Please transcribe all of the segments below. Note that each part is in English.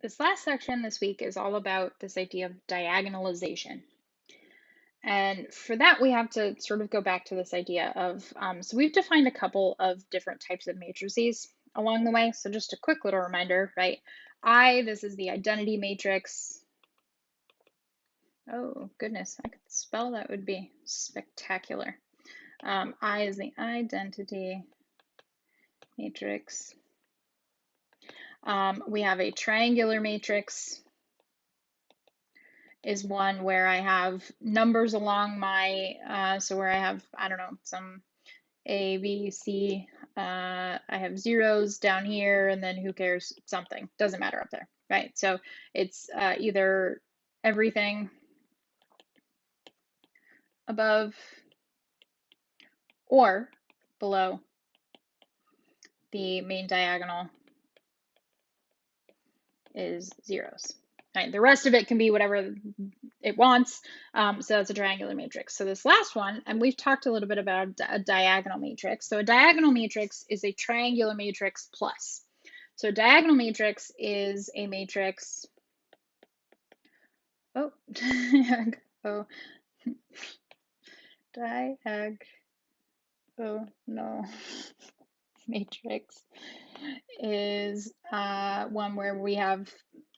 This last section this week is all about this idea of diagonalization. And for that, we have to sort of go back to this idea of, so we've defined a couple of different types of matrices along the way. So just a quick little reminder, right? This is the identity matrix. Oh, goodness, I could spell, that would be spectacular. I is the identity matrix. We have a triangular matrix is one where I have numbers along my, so where I have, I don't know, some A, B, C, I have zeros down here, and then who cares, something, doesn't matter up there, right? So it's either everything above or below the main diagonal is zeros. Right, the rest of it can be whatever it wants. So that's a triangular matrix. So this last one, and we've talked a little bit about a diagonal matrix. So a diagonal matrix is a triangular matrix plus. So a diagonal matrix is a matrix. Oh, oh, oh no, matrix is one where we have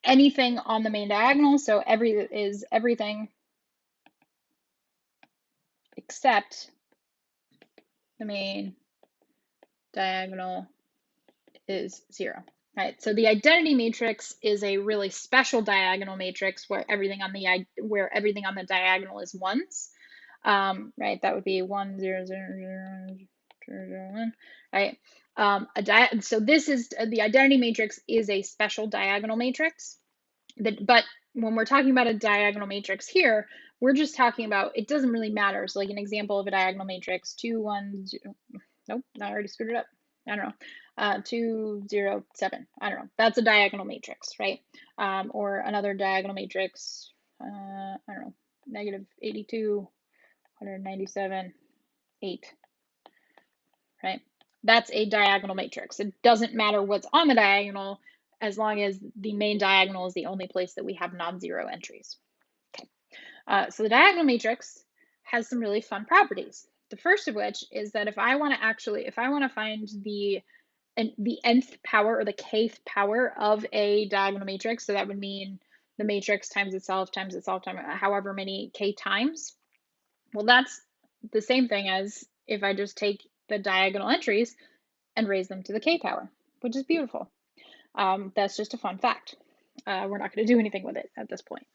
anything on the main diagonal. So everything except the main diagonal is 0. Right, so the identity matrix is a really special diagonal matrix where everything on the diagonal is ones. Right, that would be 1 0 0 0 0 0 1. Right, so this is the identity matrix is a special diagonal matrix. But when we're talking about a diagonal matrix here, we're just talking about, it doesn't really matter. So like an example of a diagonal matrix, 2 1 0, nope, I already screwed it up. I don't know, 2 0 7. I don't know. That's a diagonal matrix, right? Or another diagonal matrix, I don't know, negative 82, 197, 8, right? That's a diagonal matrix. It doesn't matter what's on the diagonal as long as the main diagonal is the only place that we have non-zero entries. Okay. So the diagonal matrix has some really fun properties. The first of which is that if I want to find the nth power or the kth power of a diagonal matrix, so that would mean the matrix times itself, however many k times. Well, that's the same thing as if I just take the diagonal entries and raise them to the k power, which is beautiful. That's just a fun fact. We're not going to do anything with it at this point.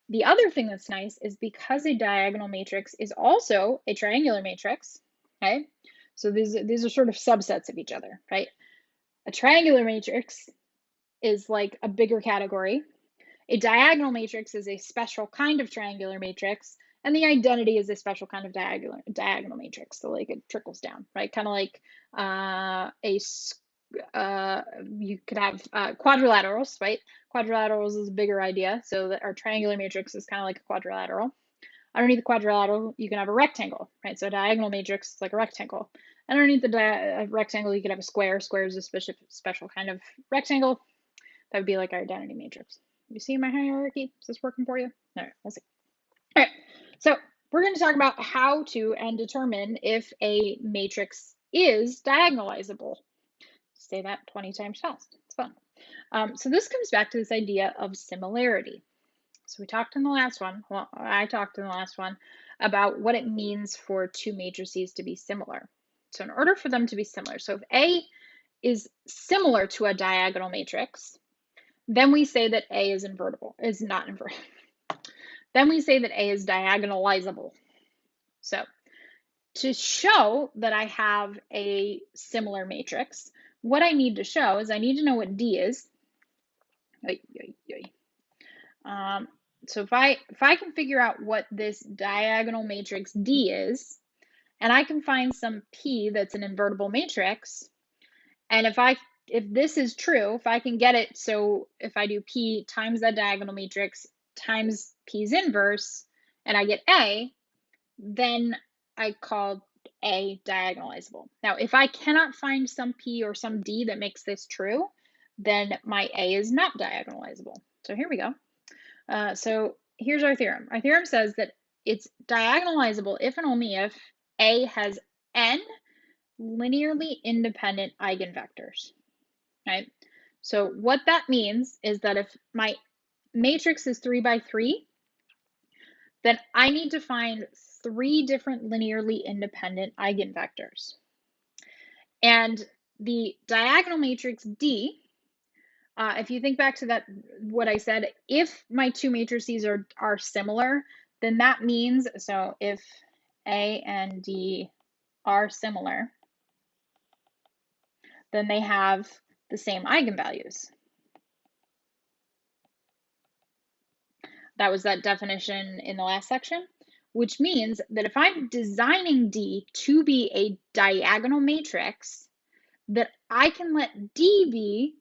The other thing that's nice is because a diagonal matrix is also a triangular matrix, okay? So these are sort of subsets of each other, right? A triangular matrix is like a bigger category. A diagonal matrix is a special kind of triangular matrix, and the identity is a special kind of diagonal matrix. So like it trickles down, right? Kind of like you could have quadrilaterals, right? Quadrilaterals is a bigger idea. So that our triangular matrix is kind of like a quadrilateral. Underneath the quadrilateral, you can have a rectangle, right? So a diagonal matrix is like a rectangle. And underneath the rectangle, you could have a square. Square is a special kind of rectangle. That would be like our identity matrix. You see my hierarchy? Is this working for you? All right, we'll see. All right, so we're going to talk about how to and determine if a matrix is diagonalizable. Say that 20 times fast. It's fun. So this comes back to this idea of similarity. So we talked in the last one, well, I talked in the last one about what it means for two matrices to be similar. So in order for them to be similar, so if A is similar to a diagonal matrix, then we say that A is not invertible. Then we say that A is diagonalizable. So to show that I have a similar matrix, what I need to show is I need to know what D is. So if I can figure out what this diagonal matrix D is, and I can find some P that's an invertible matrix, and if this is true, if I can get it, so if I do P times that diagonal matrix times P's inverse, and I get A, then I call A diagonalizable. Now, if I cannot find some P or some D that makes this true, then my A is not diagonalizable. So here we go. So here's our theorem. Our theorem says that it's diagonalizable if and only if A has n linearly independent eigenvectors, right? So what that means is that if my matrix is 3 by 3, then I need to find 3 different linearly independent eigenvectors. And the diagonal matrix D, if you think back to that, what I said, if my two matrices are similar, then that means, so if A and D are similar, then they have the same eigenvalues. That was that definition in the last section, which means that if I'm designing D to be a diagonal matrix, that I can let D be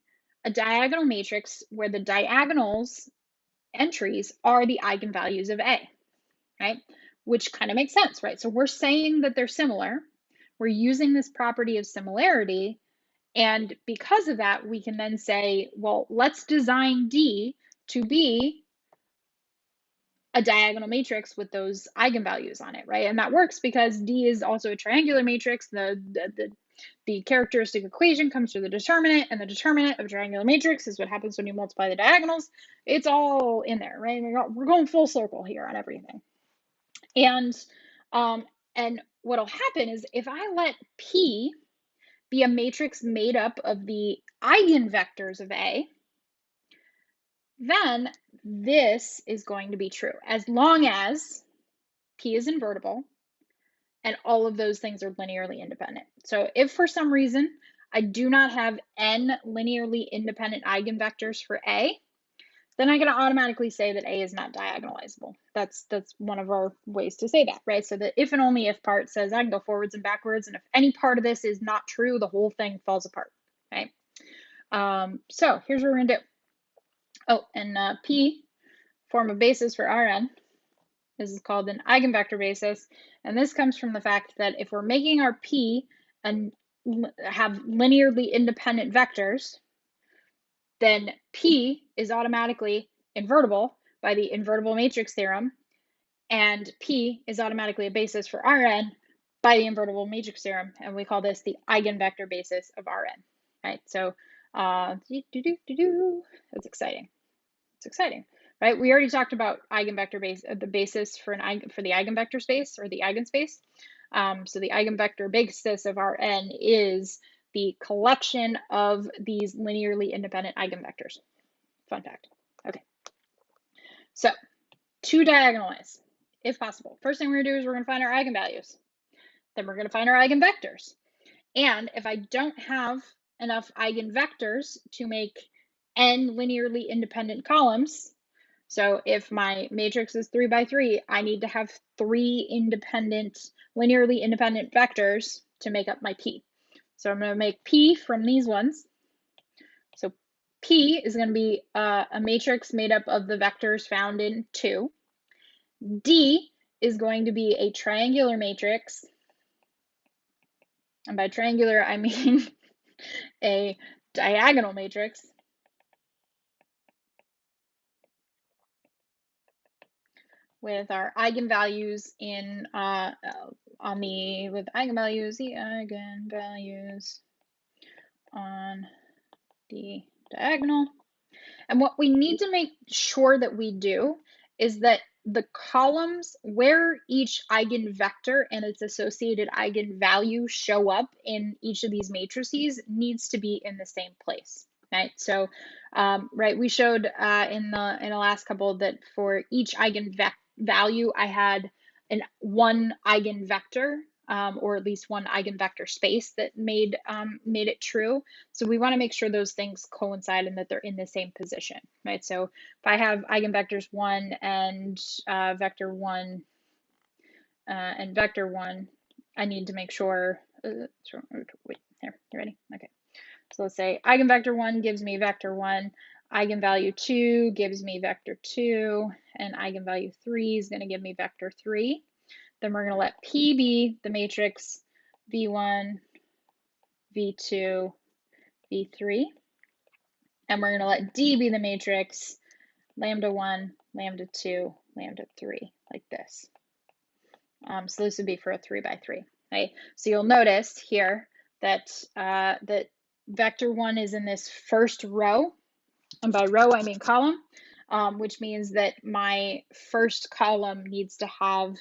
a diagonal matrix where the diagonals entries are the eigenvalues of A, right? Which kind of makes sense, right? So we're saying that they're similar. We're using this property of similarity. And because of that, we can then say, well, let's design D to be a diagonal matrix with those eigenvalues on it, right? And that works because D is also a triangular matrix. The characteristic equation comes through the determinant, and the determinant of a triangular matrix is what happens when you multiply the diagonals. It's all in there, right? We're going full circle here on everything. And what'll happen is if I let P be a matrix made up of the eigenvectors of A, then this is going to be true as long as P is invertible and all of those things are linearly independent. So if for some reason I do not have n linearly independent eigenvectors for A, then I'm going to automatically say that A is not diagonalizable. That's one of our ways to say that, right? So the if and only if part says I can go forwards and backwards, and if any part of this is not true, the whole thing falls apart, right? So here's what we're going to do. Oh, and P, form a basis for Rn. This is called an eigenvector basis, and this comes from the fact that if we're making our P and have linearly independent vectors, then P is automatically invertible by the invertible matrix theorem, and P is automatically a basis for Rn by the invertible matrix theorem, and we call this the eigenvector basis of Rn, right? So, that's exciting. It's exciting, right? We already talked about eigenvector base, the basis for the eigenvector space or the eigenspace. So the eigenvector basis of Rn is the collection of these linearly independent eigenvectors. Fun fact. Okay. So to diagonalize, if possible, first thing we're going to do is we're going to find our eigenvalues. Then we're going to find our eigenvectors. And if I don't have enough eigenvectors to make n linearly independent columns, so if my matrix is 3 by 3, I need to have 3 linearly independent vectors to make up my P. So I'm going to make P from these ones. So P is going to be a matrix made up of the vectors found in 2. D is going to be a triangular matrix. And by triangular, I mean a diagonal matrix. With our eigenvalues in the eigenvalues on the diagonal. And what we need to make sure that we do is that the columns where each eigenvector and its associated eigenvalue show up in each of these matrices needs to be in the same place, right? So, right, we showed in the last couple that for each eigenvalue, I had one eigenvector, or at least one eigenvector space that made it true. So we want to make sure those things coincide and that they're in the same position, right? So if I have eigenvectors 1 and vector 1 and vector 1, I need to make sure, wait, here, you ready? Okay. So let's say eigenvector 1 gives me vector 1, eigenvalue 2 gives me vector 2, and eigenvalue 3 is going to give me vector 3. Then we're going to let P be the matrix V1, V2, V3. And we're going to let D be the matrix, lambda 1, lambda 2, lambda 3, like this. So this would be for a 3 by 3. Right? So you'll notice here that that vector 1 is in this first row, and by row I mean column, which means that my first column needs to have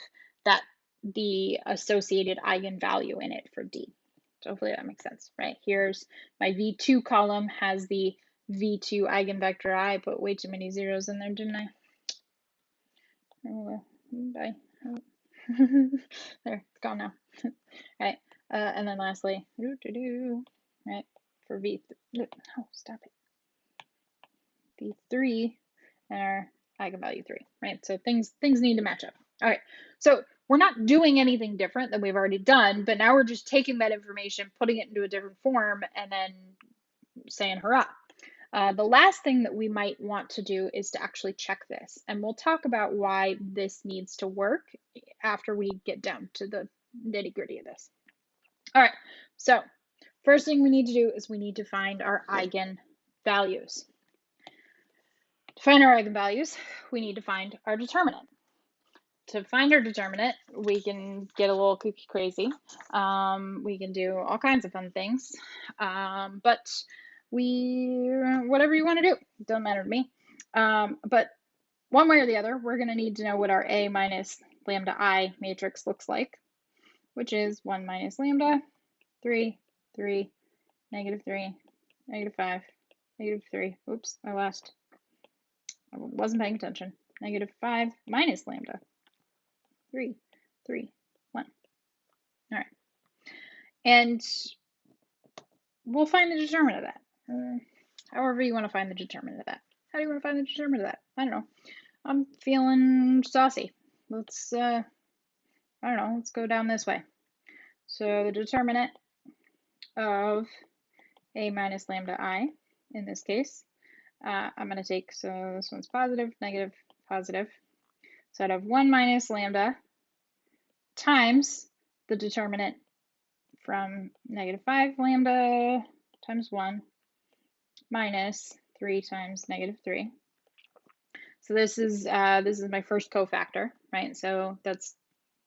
the associated eigenvalue in it for D. So hopefully that makes sense, right? Here's my V2 column has the V2 eigenvector I. Put way too many zeros in there, didn't I? Oh, bye. Oh. There, it's gone now. Right, and then lastly, right, for V, oh, stop it. V3 and our eigenvalue 3, right? So things need to match up. All right, so we're not doing anything different than we've already done, but now we're just taking that information, putting it into a different form, and then saying hurrah. The last thing that we might want to do is to actually check this, and we'll talk about why this needs to work after we get down to the nitty-gritty of this. All right, so first thing we need to do is we need to find our eigenvalues. To find our eigenvalues, we need to find our determinant. To find our determinant, we can get a little kooky crazy. We can do all kinds of fun things, but whatever you want to do, it doesn't matter to me. But one way or the other, we're going to need to know what our A minus lambda I matrix looks like, which is 1 minus lambda, 3, 3, negative 3, negative 5, negative 3. Oops, I wasn't paying attention. Negative 5 minus lambda, 3, 3, 1. All right. And we'll find the determinant of that. However you want to find the determinant of that. How do you want to find the determinant of that? I don't know. I'm feeling saucy. Let's, I don't know, let's go down this way. So the determinant of A minus lambda I, in this case, I'm going to take, so this one's positive, negative, positive. So I'd have 1 minus lambda times the determinant from negative 5 lambda times 1 minus 3 times negative 3. So this is my first cofactor, right? So that's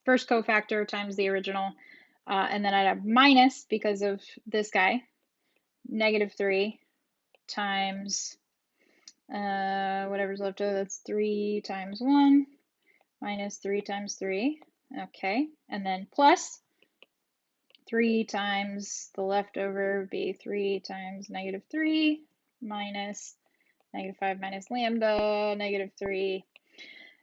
first cofactor times the original, and then I'd have minus, because of this guy, negative 3 times whatever's left over, that's 3 times 1 minus 3 times 3, okay, and then plus 3 times the leftover would be 3 times negative 3 minus negative 5 minus lambda, negative 3.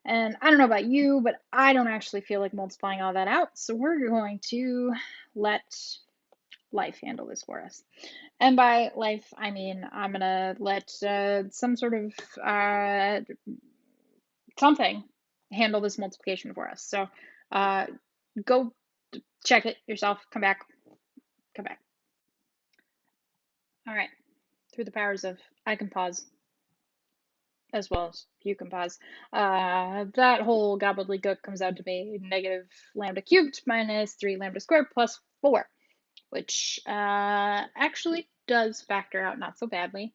And I don't know about you, but I don't actually feel like multiplying all that out. So we're going to let life handle this for us. And by life, I mean I'm going to let some sort of something handle this multiplication for us. So go check it yourself, come back. All right, through the powers of I can pause, as well as you can pause. That whole gobbledygook comes out to be negative lambda cubed minus 3 lambda squared plus 4, which actually does factor out not so badly.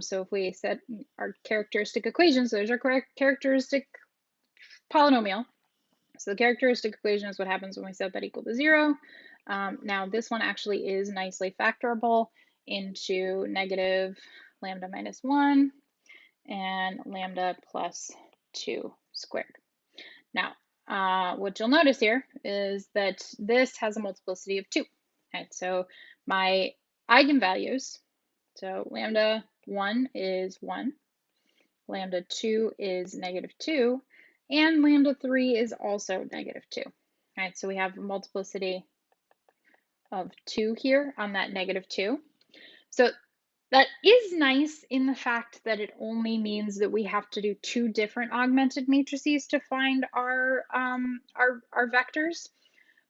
So if we set our characteristic equations, there's our characteristic polynomial. So the characteristic equation is what happens when we set that equal to 0. Now this one actually is nicely factorable into negative lambda minus 1 and lambda plus 2 squared. Now, what you'll notice here is that this has a multiplicity of 2. Right, so my eigenvalues, so lambda 1 is 1, lambda 2 is negative 2, and lambda 3 is also negative 2. Right, so we have a multiplicity of 2 here on that negative 2. So that is nice in the fact that it only means that we have to do 2 different augmented matrices to find our vectors,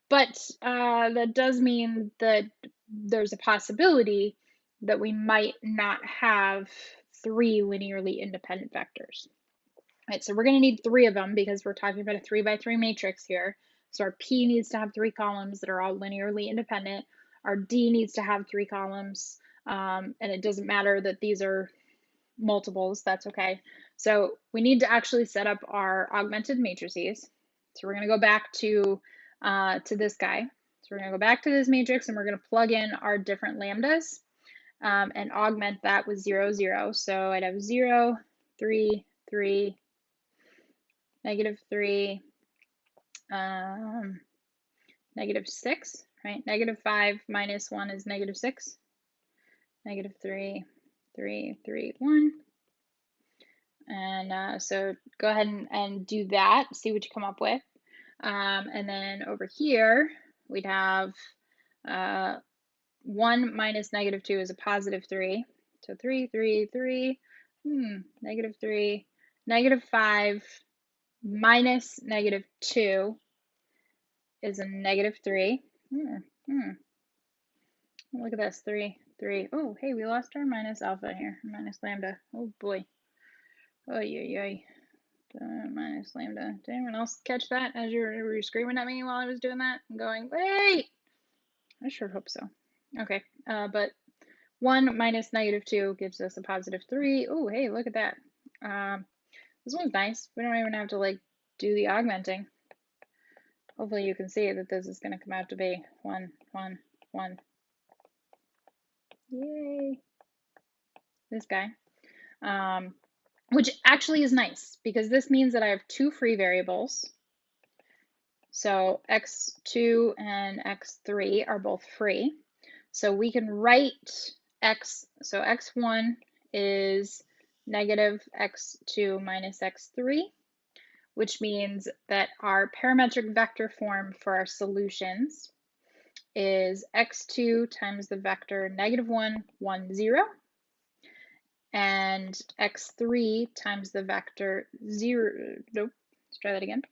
but that does mean that there's a possibility that we might not have 3 linearly independent vectors. Right, so we're going to need 3 of them because we're talking about a 3 by 3 matrix here. So our P needs to have 3 columns that are all linearly independent. Our D needs to have 3 columns. And it doesn't matter that these are multiples, that's okay. So we need to actually set up our augmented matrices. So we're going to go back to this guy. So we're going to go back to this matrix and we're going to plug in our different lambdas and augment that with 0, 0. So I'd have 0, 3, 3, -3, -6, right? -5 minus 1 is -6. -3, 3, 3, 1. And so go ahead and do that, see what you come up with. And then over here, we'd have 1 minus -2 is a +3. So 3, 3, 3, -3, -5 minus -2 is a -3. Look at this, 3, 3. Oh, hey, we lost our minus alpha here, minus lambda. Oh boy. Oh, yeah. Minus lambda. Did anyone else catch that as you were screaming at me while I was doing that and going, wait? I sure hope so. Okay, but 1 minus -2 gives us a +3. Oh, hey, look at that. This one's nice. We don't even have to like do the augmenting. Hopefully you can see that this is going to come out to be 1, 1, 1. Yay. This guy. Which actually is nice because this means that I have 2 free variables. So x2 and x3 are both free. So we can write x, so x1 is -x2 minus x3, which means that our parametric vector form for our solutions is x2 times the vector -1, 1, 0, and x3 times the vector 0, nope, let's try that again,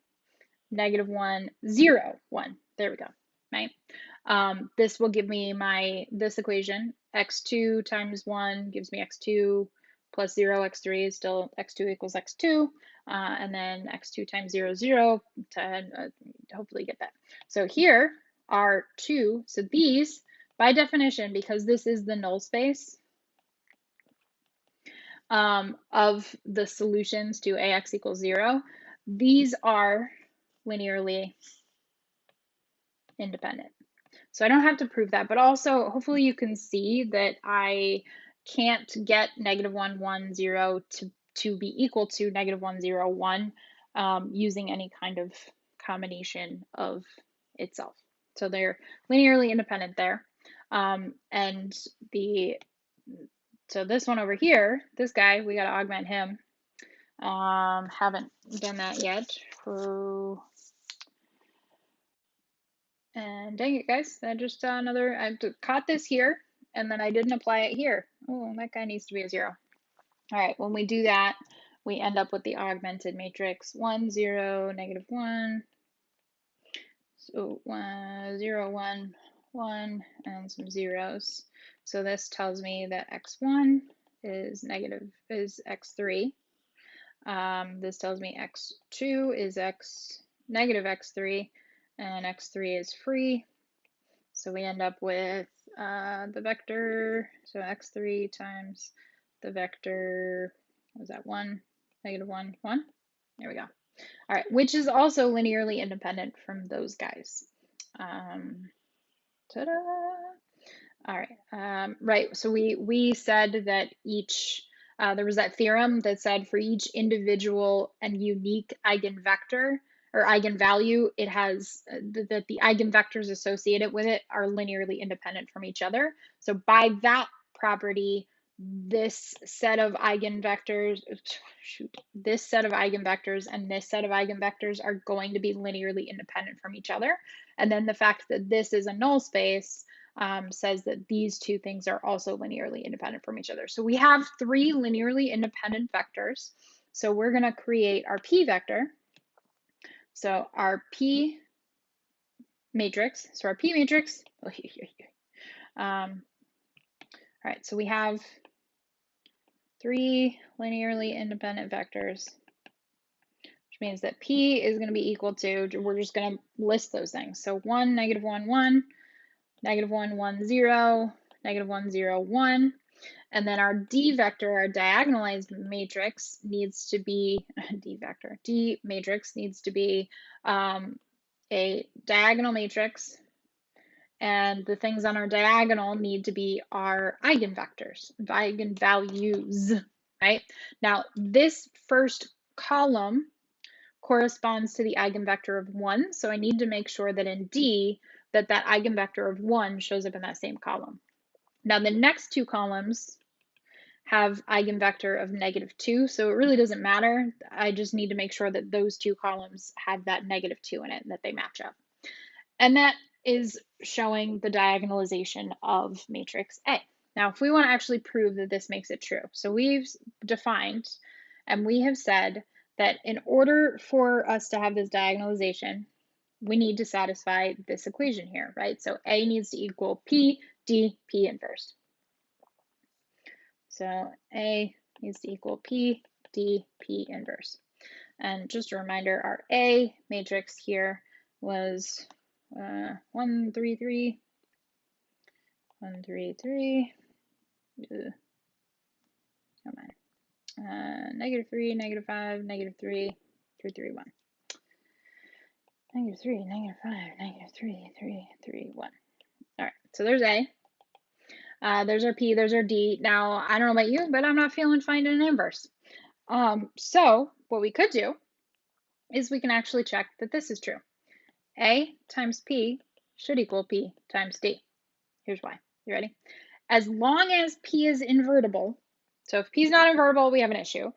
-1, 0, 1. There we go, right? This will give me this equation. x2 times 1 gives me x2 plus 0, x3 is still x2 equals x2, and then x2 times 0, 0, to hopefully get that. So here are 2, so these, by definition, because this is the null space of the solutions to ax equals 0, these are linearly independent. So I don't have to prove that, but also hopefully you can see that I can't get -1, 1, 0 to be equal to -1, 0, 1 using any kind of combination of itself. So they're linearly independent there. So this one over here, this guy, we got to augment him. Haven't done that yet. And dang it, guys, I just saw another, I caught this here, and then I didn't apply it here. Oh, that guy needs to be a 0. All right, when we do that, we end up with the augmented matrix 1, 0, -1, so 1, 0, 1, 1, and some zeros. So this tells me that x1 is x3. This tells me x2 is -x3, and x3 is free. So we end up with the vector, so x3 times the vector, what was that, 1, -1, 1? There we go. All right, which is also linearly independent from those guys. Ta-da! All right, right, so we said that there was that theorem that said for each individual and unique eigenvector or eigenvalue, it has that the eigenvectors associated with it are linearly independent from each other. So by that property, this set of eigenvectors, this set of eigenvectors and this set of eigenvectors are going to be linearly independent from each other. And then the fact that this is a null space says that these two things are also linearly independent from each other. So we have 3 linearly independent vectors. So we're going to create our P vector. So our P matrix, all right, so we have 3 linearly independent vectors, which means that P is going to be equal to, we're just going to list those things. So 1, -1, 1, -1, 1, 0, -1, 0, 1. And then our D vector, our diagonalized matrix, needs to be D matrix needs to be a diagonal matrix, and the things on our diagonal need to be our eigenvectors, eigenvalues, right? Now, this first column corresponds to the eigenvector of 1, so I need to make sure that in D, that eigenvector of 1 shows up in that same column. Now, the next two columns have eigenvector of -2, so it really doesn't matter. I just need to make sure that those two columns have that -2 in it and that they match up. And that is showing the diagonalization of matrix A. Now, if we want to actually prove that this makes it true, so we've defined and we have said that in order for us to have this diagonalization, we need to satisfy this equation here, right? So A needs to equal P, D, P inverse. So A needs to equal P, D, P inverse. And just a reminder, our A matrix here was 1, 3, 3, 1, 3, 3, come on, -3, -5, -3, 3, 3, 1. -3, -5, -3, 3, 3, 1. All right, so there's A. There's our P, there's our D. Now, I don't know about you, but I'm not feeling finding an inverse. So what we could do is we can actually check that this is true. A times P should equal P times D. Here's why. You ready? As long as P is invertible, so if P is not invertible, we have an issue.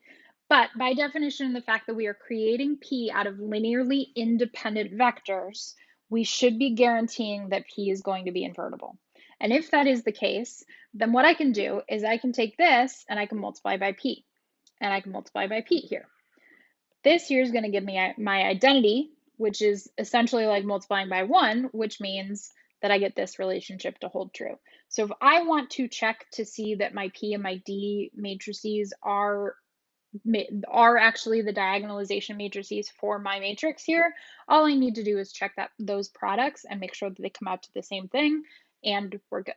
But by definition, the fact that we are creating P out of linearly independent vectors, we should be guaranteeing that P is going to be invertible. And if that is the case, then what I can do is I can take this and I can multiply by P. And I can multiply by P here. This here is going to give me my identity, which is essentially like multiplying by 1, which means that I get this relationship to hold true. So if I want to check to see that my P and my D matrices are actually the diagonalization matrices for my matrix here, all I need to do is check those products and make sure that they come out to the same thing, and we're good.